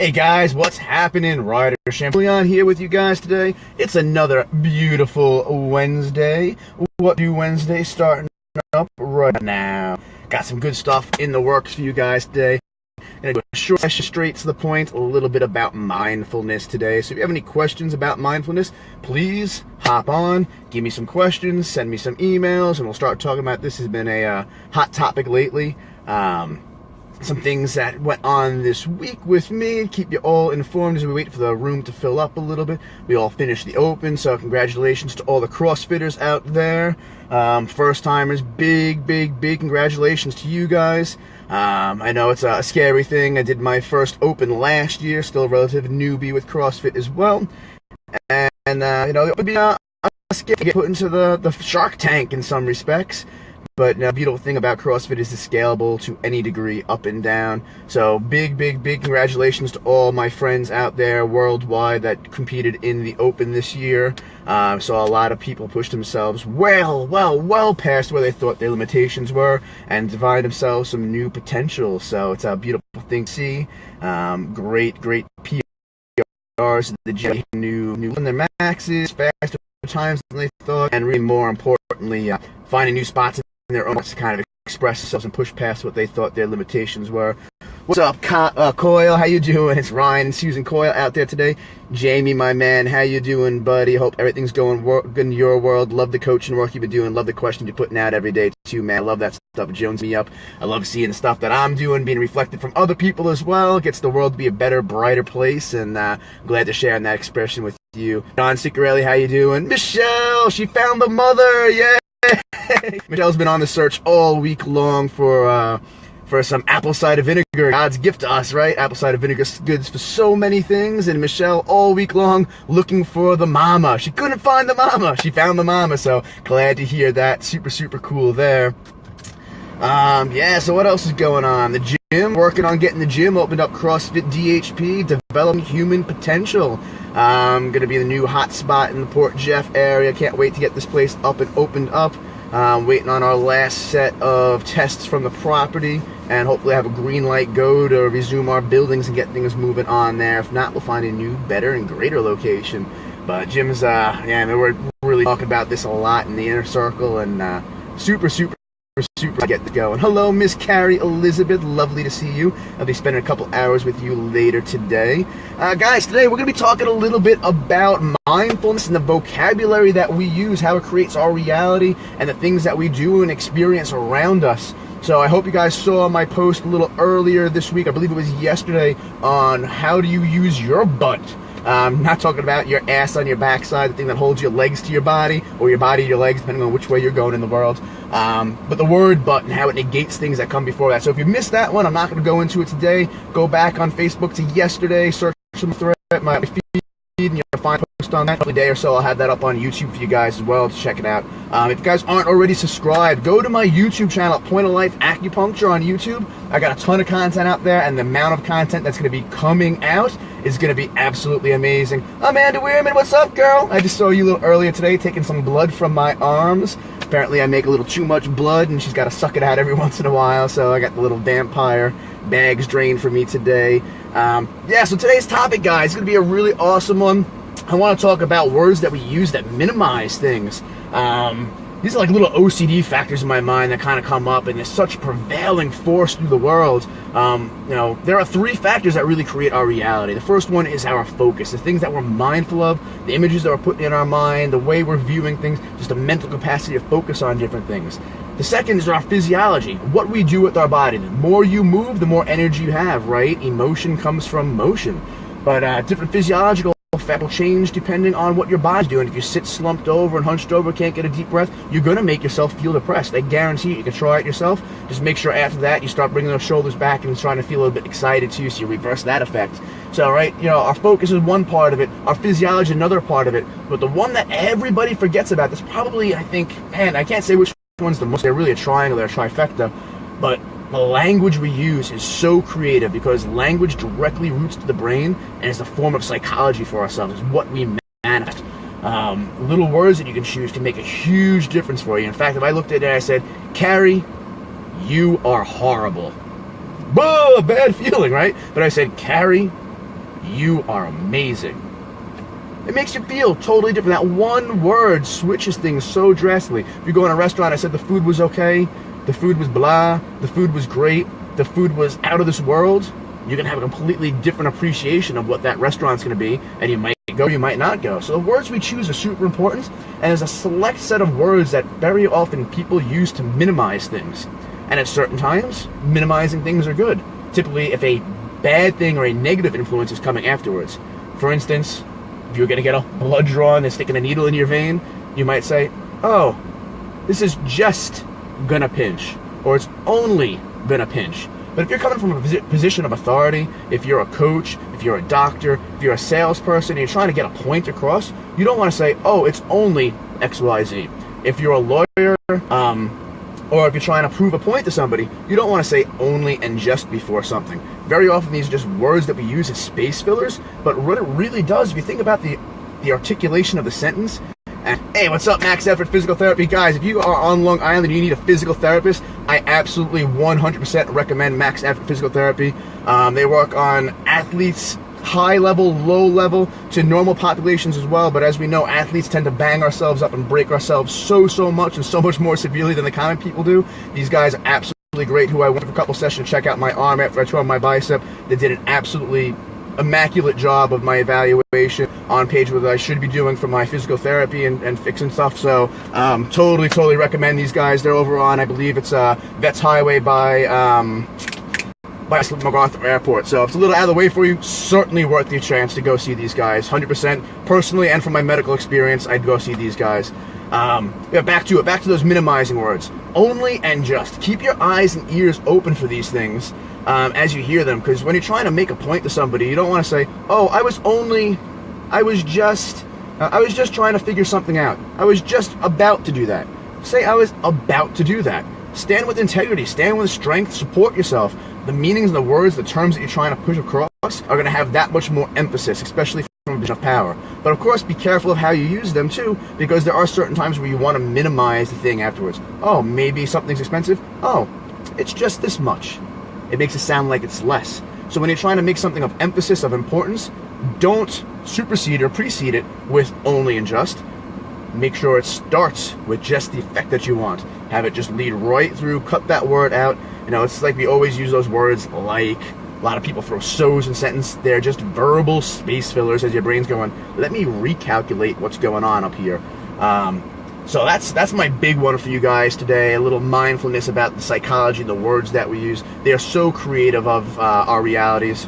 Hey guys, what's happening? Ryder Champouillon here with you guys today. It's another beautiful Wednesday. What do Wednesday starting up right now? Got some good stuff in the works for you guys today. Gonna do a short session, straight to the point, a little bit about mindfulness today. So if you have any questions about mindfulness, please hop on, give me some questions, send me some emails, and we'll start talking about this. Has been a hot topic lately. Some things that went on this week with me, keep you all informed as we wait for the room to fill up a little bit. We all finished the open, so congratulations to all the CrossFitters out there. First timers, big congratulations to you guys. I know it's a scary thing. I did my first open last year, still a relative newbie with CrossFit as well. And you know, it would be a scary to get put into the shark tank in some respects. But the beautiful thing about CrossFit is it's scalable to any degree, up and down. So big congratulations to all my friends out there worldwide that competed in the Open this year. Saw a lot of people push themselves well past where they thought their limitations were and divide themselves some new potential. So it's a beautiful thing to see. Great PRs, the gym new on their maxes, faster times than they thought, and really more importantly, finding new spots in their own to kind of express themselves and push past what they thought their limitations were. What's up, Coyle? How you doing? It's Ryan and Susan Coyle out there today. Jamie, my man, how you doing, buddy? Hope everything's going good in your world. Love the coaching work you've been doing. Love the questions you're putting out every day, too, man. I love that stuff. It jones me up. I love seeing the stuff that I'm doing being reflected from other people as well. It gets the world to be a better, brighter place, and glad to share that expression with you. Don Ciccarelli, how you doing? Michelle, she found the mother. Yeah. Michelle's been on the search all week long for some apple cider vinegar. God's gift to us, right? Apple cider vinegar is good for so many things, and Michelle all week long looking for the mama. She couldn't find the mama. She found the mama, so glad to hear that. Super cool there. Yeah, so what else is going on? The gym, working on getting the gym opened up, CrossFit DHP, developing human potential. Gonna be the new hot spot in the Port Jeff area. Can't wait to get this place up and opened up. Waiting on our last set of tests from the property, and hopefully have a green light go to resume our buildings and get things moving on there. If not, we'll find a new, better, and greater location. But Jim's, yeah, I mean, we're really talking about this a lot in the inner circle, and super get to go. And hello, Miss Carrie Elizabeth, lovely to see you. I'll be spending a couple hours with you later today. Guys, today we're going to be talking a little bit about mindfulness and the vocabulary that we use, how it creates our reality, and the things that we do and experience around us. So I hope you guys saw my post a little earlier this week, I believe it was yesterday, on how do you use your butt. Not talking about your ass on your backside, the thing that holds your legs to your body, or your body to your legs, depending on which way you're going in the world. But the word butt and how it negates things that come before that. So if you missed that one, I'm not going to go into it today. Go back on Facebook to yesterday, search the thread, my feed, and you'll find a post on that. A day or so, I'll have that up on YouTube for you guys as well to check it out. If you guys aren't already subscribed, go to my YouTube channel, Point of Life Acupuncture on YouTube. I got a ton of content out there, and the amount of content that's going to be coming out is going to be absolutely amazing. Amanda Weirman, what's up, girl? I just saw you a little earlier today taking some blood from my arms. Apparently I make a little too much blood, and she's got to suck it out every once in a while, so I got the little vampire bags drained for me today. Yeah, so today's topic, guys, is going to be a really awesome one. I want to talk about words that we use that minimize things. These are like little OCD factors in my mind that kind of come up, and there's such a prevailing force through the world. You know, there are three factors that really create our reality. The first one is our focus, the things that we're mindful of, the images that we're putting in our mind, the way we're viewing things, just a mental capacity to focus on different things. The second is our physiology, what we do with our body. The more you move, the more energy you have, right? Emotion comes from motion. But different physiological effect will change depending on what your body's doing. If you sit slumped over and hunched over, can't get a deep breath, you're going to make yourself feel depressed. I guarantee you can try it yourself. Just make sure after that you start bringing those shoulders back and trying to feel a little bit excited too, so you reverse that effect. So, right, you know, our focus is one part of it, our physiology another part of it, but the one that everybody forgets about, that's probably, I think, man, I can't say which one's the most, they're really a triangle, they're a trifecta, but the language we use is so creative because language directly roots to the brain and is a form of psychology for ourselves. It's what we manifest. Little words that you can choose can make a huge difference for you. In fact, if I looked at it and I said, Carrie, you are horrible. Whoa, bad feeling, right? But I said, Carrie, you are amazing. It makes you feel totally different. That one word switches things so drastically. If you go in a restaurant, I said the food was okay, the food was blah, the food was great, the food was out of this world, you're going to have a completely different appreciation of what that restaurant's going to be, and you might go, you might not go. So the words we choose are super important, and there's a select set of words that very often people use to minimize things. And at certain times, minimizing things are good. Typically, if a bad thing or a negative influence is coming afterwards. For instance, if you're going to get a blood drawn and sticking a needle in your vein, you might say, oh, this is just gonna pinch, or it's only gonna pinch. But if you're coming from a position of authority, if you're a coach, if you're a doctor, if you're a salesperson, and you're trying to get a point across, you don't want to say, oh, it's only XYZ. If you're a lawyer, or if you're trying to prove a point to somebody, you don't want to say only and just before something. Very often these are just words that we use as space fillers, but what it really does, if you think about the articulation of the sentence, and, hey, what's up, Max Effort Physical Therapy? Guys, if you are on Long Island and you need a physical therapist, I absolutely 100% recommend Max Effort Physical Therapy. They work on athletes, high level, low level, to normal populations as well. But as we know, athletes tend to bang ourselves up and break ourselves so much and so much more severely than the common people do. These guys are absolutely great, who I went for a couple sessions to check out my arm after I tore my bicep. They did an absolutely immaculate job of my evaluation on page what I should be doing for my physical therapy and fixing stuff. So totally recommend these guys. They're over on, I believe it's Vets Highway by MacArthur Airport. So if it's a little out of the way for you, certainly worth the chance to go see these guys. 100% personally, and from my medical experience, I'd go see these guys. Yeah, back to those minimizing words. Only and just. Keep your eyes and ears open for these things as you hear them, because when you're trying to make a point to somebody, you don't want to say, oh, I was just trying to figure something out. I was just about to do that. Say, I was about to do that. Stand with integrity, stand with strength, support yourself. The meanings of the words, the terms that you're trying to push across are going to have that much more emphasis, especially from a position of power. But of course, be careful of how you use them too, because there are certain times where you want to minimize the thing afterwards. Oh, maybe something's expensive. Oh, it's just this much. It makes it sound like it's less. So when you're trying to make something of emphasis, of importance, don't supersede or precede it with only and just. Make sure it starts with just the effect that you want. Have it just lead right through, cut that word out. You know, it's like we always use those words like, a lot of people throw so's in sentence. They're just verbal space fillers as your brain's going, let me recalculate what's going on up here. So that's my big one for you guys today. A little mindfulness about the psychology, the words that we use. They are so creative of our realities.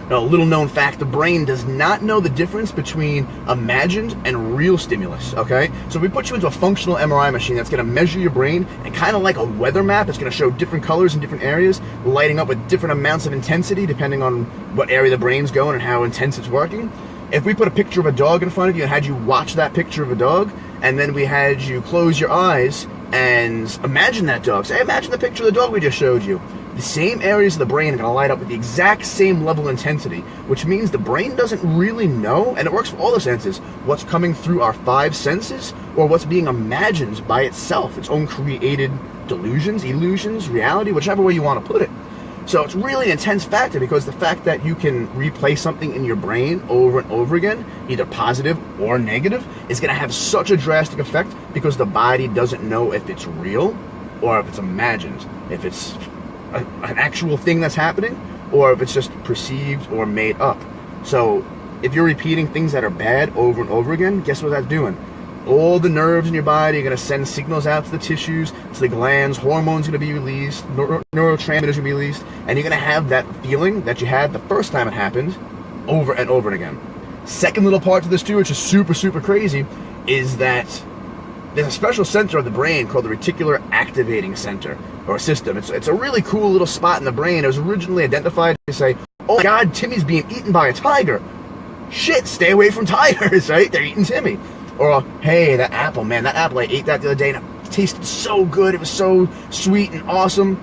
Now, a little known fact, the brain does not know the difference between imagined and real stimulus, okay? So we put you into a functional MRI machine that's going to measure your brain, and kind of like a weather map, it's going to show different colors in different areas, lighting up with different amounts of intensity depending on what area the brain's going and how intense it's working. If we put a picture of a dog in front of you and had you watch that picture of a dog, and then we had you close your eyes and imagine that dog. Say, imagine the picture of the dog we just showed you. The same areas of the brain are going to light up with the exact same level of intensity, which means the brain doesn't really know, and it works for all the senses, what's coming through our five senses or what's being imagined by itself, its own created delusions, illusions, reality, whichever way you want to put it. So it's really an intense factor, because the fact that you can replay something in your brain over and over again, either positive or negative, is going to have such a drastic effect, because the body doesn't know if it's real or if it's imagined, if it's an actual thing that's happening or if it's just perceived or made up. So if you're repeating things that are bad over and over again, guess what that's doing? All the nerves in your body are going to send signals out to the tissues, to the glands, hormones are going to be released, neurotransmitters are going to be released, and you're going to have that feeling that you had the first time it happened over and over and again. Second little part to this too, which is super crazy, is that there's a special center of the brain called the reticular activating center, or system. It's a really cool little spot in the brain. It was originally identified to say, oh my God, Timmy's being eaten by a tiger. Shit, stay away from tigers, right? They're eating Timmy. Or, hey, that apple, man, that apple, I ate that the other day and it tasted so good. It was so sweet and awesome.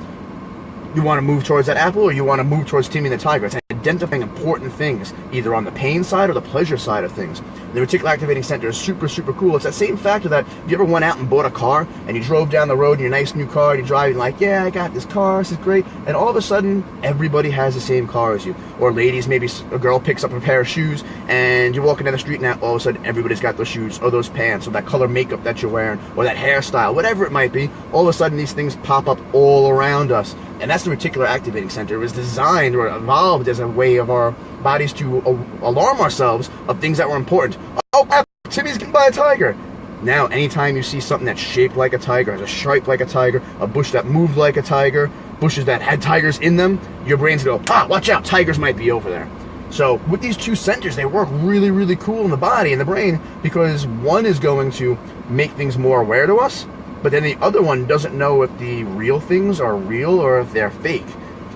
You want to move towards that apple, or you want to move towards Timmy the tiger? It's an identifying important things, either on the pain side or the pleasure side of things. The reticular activating center is super, super cool. It's that same factor that if you ever went out and bought a car and you drove down the road in your nice new car and you're driving like, yeah, I got this car, this is great, and all of a sudden everybody has the same car as you. Or ladies, maybe a girl picks up a pair of shoes and you're walking down the street and now all of a sudden everybody's got those shoes or those pants or that color makeup that you're wearing or that hairstyle, whatever it might be. All of a sudden these things pop up all around us. And that's the reticular activating center. It was designed or evolved as a way of our bodies to alarm ourselves of things that were important. Oh, Timmy's getting by a tiger. Now, anytime you see something that's shaped like a tiger, has a stripe like a tiger, a bush that moved like a tiger, bushes that had tigers in them, your brain's go, watch out, tigers might be over there. So with these two centers, they work really, really cool in the body and the brain because one is going to make things more aware to us, but then the other one doesn't know if the real things are real or if they're fake.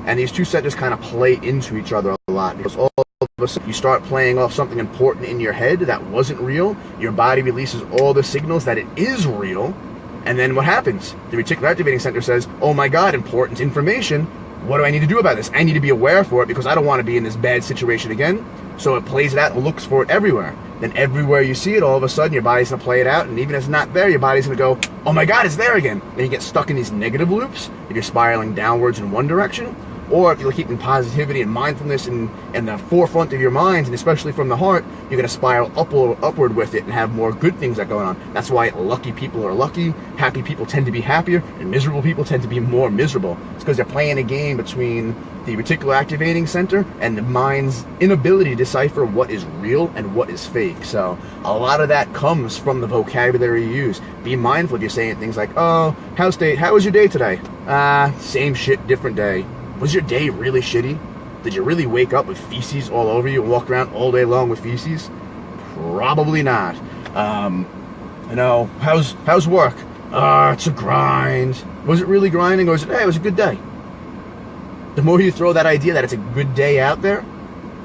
And these two centers kind of play into each other a lot because all of a sudden you start playing off something important in your head that wasn't real, your body releases all the signals that it is real, and then what happens? The reticular activating center says, oh my God, important information. What do I need to do about this? I need to be aware for it because I don't want to be in this bad situation again. So it plays it out and looks for it everywhere. Then everywhere you see it, all of a sudden your body's going to play it out, and even if it's not there, your body's going to go, oh my God, it's there again. Then you get stuck in these negative loops if you're spiraling downwards in one direction, or if you're keeping positivity and mindfulness in the forefront of your mind, and especially from the heart, you're going to spiral upward with it and have more good things that go on. That's why lucky people are lucky, happy people tend to be happier, and miserable people tend to be more miserable. It's because they're playing a game between the reticular activating center and the mind's inability to decipher what is real and what is fake. So a lot of that comes from the vocabulary you use. Be mindful if you're saying things like, oh, how was your day today? Same shit, different day. Was your day really shitty? Did you really wake up with feces all over you and walk around all day long with feces? Probably not. How's work? It's a grind. Was it really grinding, or was it, hey, it was a good day? The more you throw that idea that it's a good day out there,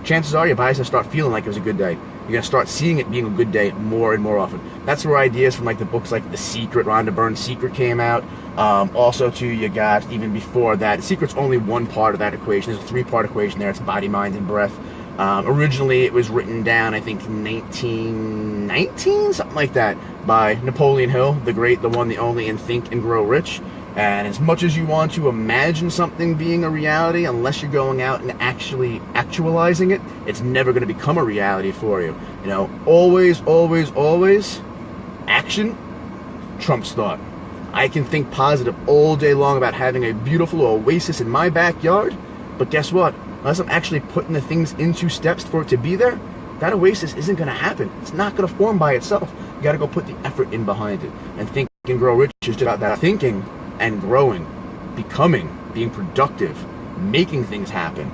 chances are your body's going to start feeling like it was a good day. You're going to start seeing it being a good day more and more often. That's where ideas from like the books like The Secret, Rhonda Byrne's Secret came out. Also, too, you got, even before that, The Secret's only one part of that equation. There's a three-part equation there. It's body, mind, and breath. Originally, it was written down, I think, 1919, something like that, by Napoleon Hill, the great, the one, the only, in Think and Grow Rich. And as much as you want to imagine something being a reality, unless you're going out and actually actualizing it, it's never going to become a reality for you. You know, always, always, always, action trumps thought. I can think positive all day long about having a beautiful oasis in my backyard, but guess what? Unless I'm actually putting the things into steps for it to be there, that oasis isn't going to happen. It's not going to form by itself. You got to go put the effort in behind it. And Think and Grow Rich is just about that. Thinking and growing, becoming, being productive, making things happen.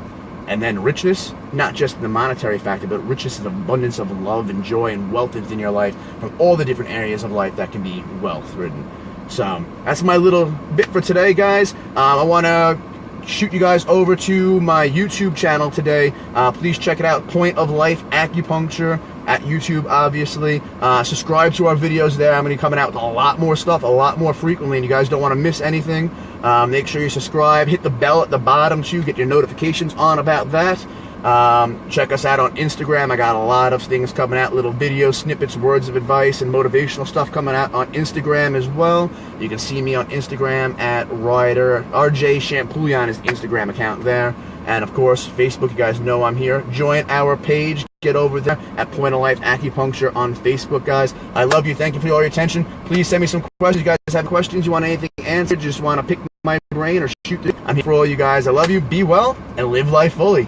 And then richness, not just the monetary factor, but richness and abundance of love and joy and wealth in your life from all the different areas of life that can be wealth-ridden. So that's my little bit for today, guys. I want to shoot you guys over to my YouTube channel today. Please check it out, Point of Life Acupuncture at YouTube, obviously. Subscribe to our videos there. I'm going to be coming out with a lot more stuff, a lot more frequently, and you guys don't want to miss anything. Make sure you subscribe. Hit the bell at the bottom, too. Get your notifications on about that. Check us out on Instagram. I got a lot of things coming out, little video snippets, words of advice, and motivational stuff coming out on Instagram as well. You can see me on Instagram at Ryder J. Champouillon is Instagram account there. And of course, Facebook, you guys know I'm here. Join our page. Get over there at Point of Life Acupuncture on Facebook, guys. I love you. Thank you for all your attention. Please send me some questions. You guys have questions? You want anything answered? Just want to pick my brain or shoot it? I'm here for all you guys. I love you. Be well and live life fully.